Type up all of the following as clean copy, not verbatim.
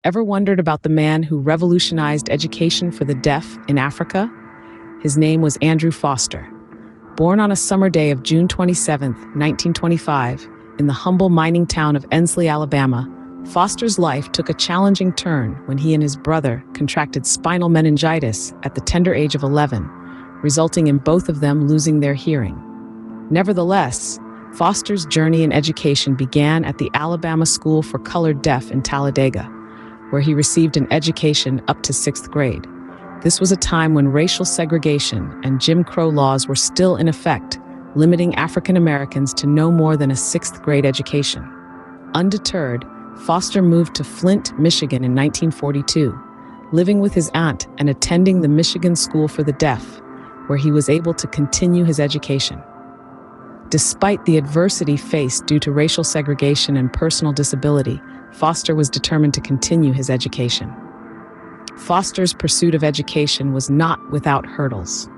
Ever wondered about the man who revolutionized education for the deaf in Africa? His name was Andrew Foster. Born on a summer day of June 27, 1925, in the humble mining town of Ensley, Alabama, Foster's life took a challenging turn when he and his brother contracted spinal meningitis at the tender age of 11, resulting in both of them losing their hearing. Nevertheless, Foster's journey in education began at the Alabama School for Colored Deaf in Talladega, where he received an education up to 6th grade. This was a time when racial segregation and Jim Crow laws were still in effect, limiting African Americans to no more than a 6th grade education. Undeterred, Foster moved to Flint, Michigan in 1942, living with his aunt and attending the Michigan School for the Deaf, where he was able to continue his education. Despite the adversity faced due to racial segregation and personal disability, Foster was determined to continue his education. Foster's pursuit of education was not without hurdles.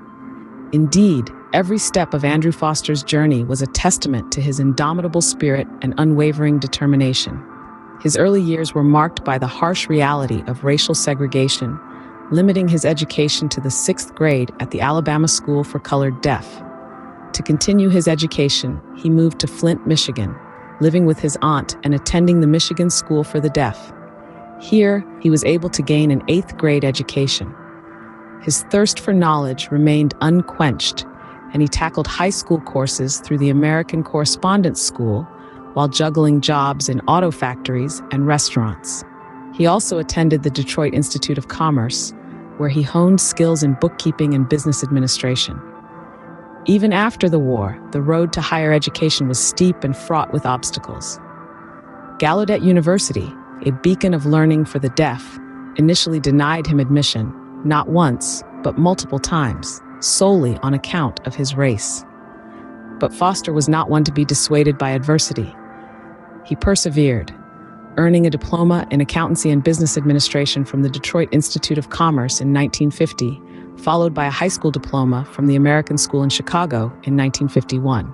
Indeed, every step of Andrew Foster's journey was a testament to his indomitable spirit and unwavering determination. His early years were marked by the harsh reality of racial segregation, limiting his education to the 6th grade at the Alabama School for Colored Deaf. To continue his education, he moved to Flint, Michigan, living with his aunt and attending the Michigan School for the Deaf. Here, he was able to gain an 8th grade education. His thirst for knowledge remained unquenched, and he tackled high school courses through the American Correspondence School while juggling jobs in auto factories and restaurants. He also attended the Detroit Institute of Commerce, where he honed skills in bookkeeping and business administration. Even after the war, the road to higher education was steep and fraught with obstacles. Gallaudet University, a beacon of learning for the deaf, initially denied him admission, not once, but multiple times, solely on account of his race. But Foster was not one to be dissuaded by adversity. He persevered, earning a diploma in accountancy and business administration from the Detroit Institute of Commerce in 1950, followed by a high school diploma from the American School in Chicago in 1951.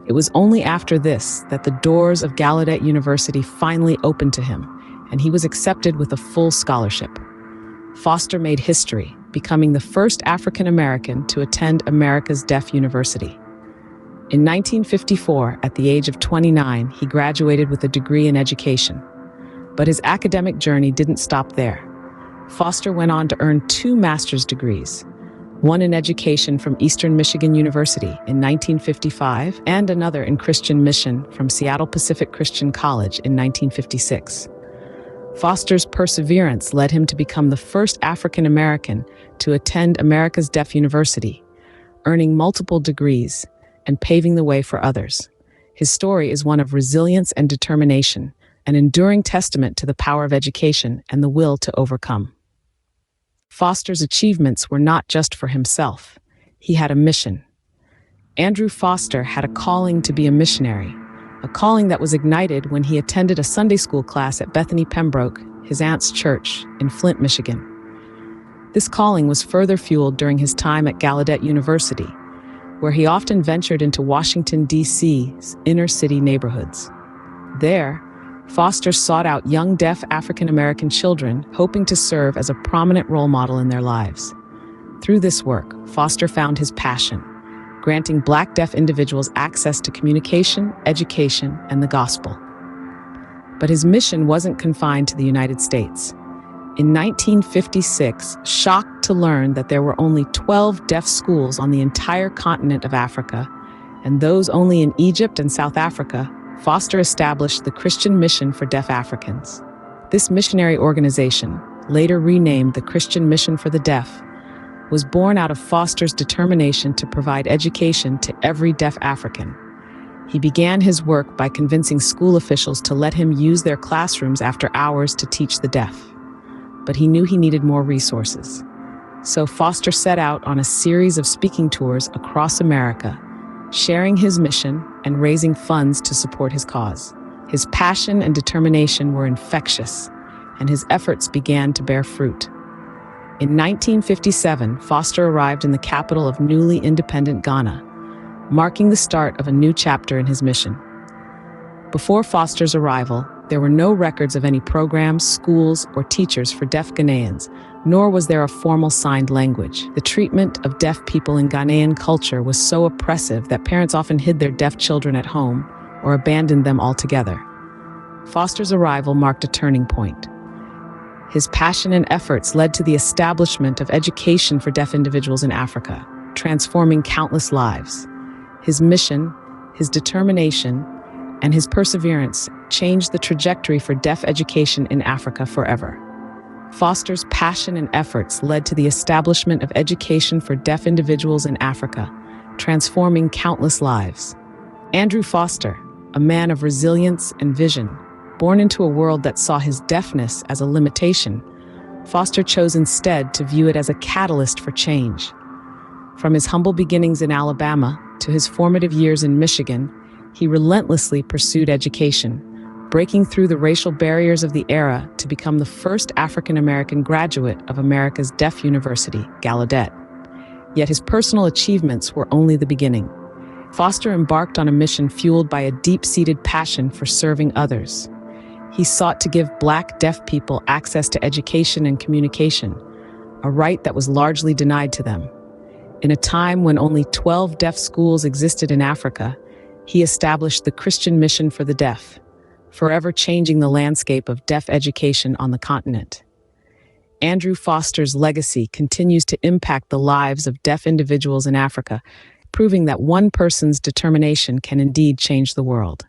It was only after this that the doors of Gallaudet University finally opened to him, and he was accepted with a full scholarship. Foster made history, becoming the first African American to attend America's Deaf University. In 1954, at the age of 29, he graduated with a degree in education. But his academic journey didn't stop there. Foster went on to earn 2 master's degrees, one in education from Eastern Michigan University in 1955 and another in Christian mission from Seattle Pacific Christian College in 1956. Foster's perseverance led him to become the first African American to attend America's Deaf University, earning multiple degrees and paving the way for others. His story is one of resilience and determination, an enduring testament to the power of education and the will to overcome. Foster's achievements were not just for himself. He had a mission. Andrew Foster had a calling to be a missionary, a calling that was ignited when he attended a Sunday school class at Bethany Pembroke, his aunt's church, in Flint, Michigan. This calling was further fueled during his time at Gallaudet University, where he often ventured into Washington, D.C.'s inner-city neighborhoods. There, Foster sought out young deaf African American children, hoping to serve as a prominent role model in their lives. Through this work, Foster found his passion, granting Black deaf individuals access to communication, education, and the gospel. But his mission wasn't confined to the United States. In 1956, shocked to learn that there were only 12 deaf schools on the entire continent of Africa, and those only in Egypt and South Africa, Foster established the Christian Mission for Deaf Africans. This missionary organization, later renamed the Christian Mission for the Deaf, was born out of Foster's determination to provide education to every deaf African. He began his work by convincing school officials to let him use their classrooms after hours to teach the deaf. But he knew he needed more resources. So Foster set out on a series of speaking tours across America, sharing his mission and raising funds to support his cause. His passion and determination were infectious, and his efforts began to bear fruit. In 1957, Foster arrived in the capital of newly independent Ghana, marking the start of a new chapter in his mission. Before Foster's arrival, There were no records of any programs, schools, or teachers for deaf Ghanaians, nor was there a formal signed language. The treatment of deaf people in Ghanaian culture was so oppressive that parents often hid their deaf children at home or abandoned them altogether. Foster's arrival marked a turning point. His passion and efforts led to the establishment of education for deaf individuals in Africa, transforming countless lives. His mission, his determination, and his perseverance changed the trajectory for deaf education in Africa forever. Foster's passion and efforts led to the establishment of education for deaf individuals in Africa, transforming countless lives. Andrew Foster, a man of resilience and vision, born into a world that saw his deafness as a limitation, Foster chose instead to view it as a catalyst for change. From his humble beginnings in Alabama to his formative years in Michigan, he relentlessly pursued education, breaking through the racial barriers of the era to become the first African-American graduate of America's Deaf University, Gallaudet. Yet his personal achievements were only the beginning. Foster embarked on a mission fueled by a deep-seated passion for serving others. He sought to give Black deaf people access to education and communication, a right that was largely denied to them. In a time when only 12 deaf schools existed in Africa, he established the Christian Mission for the Deaf, forever changing the landscape of deaf education on the continent. Andrew Foster's legacy continues to impact the lives of deaf individuals in Africa, proving that one person's determination can indeed change the world.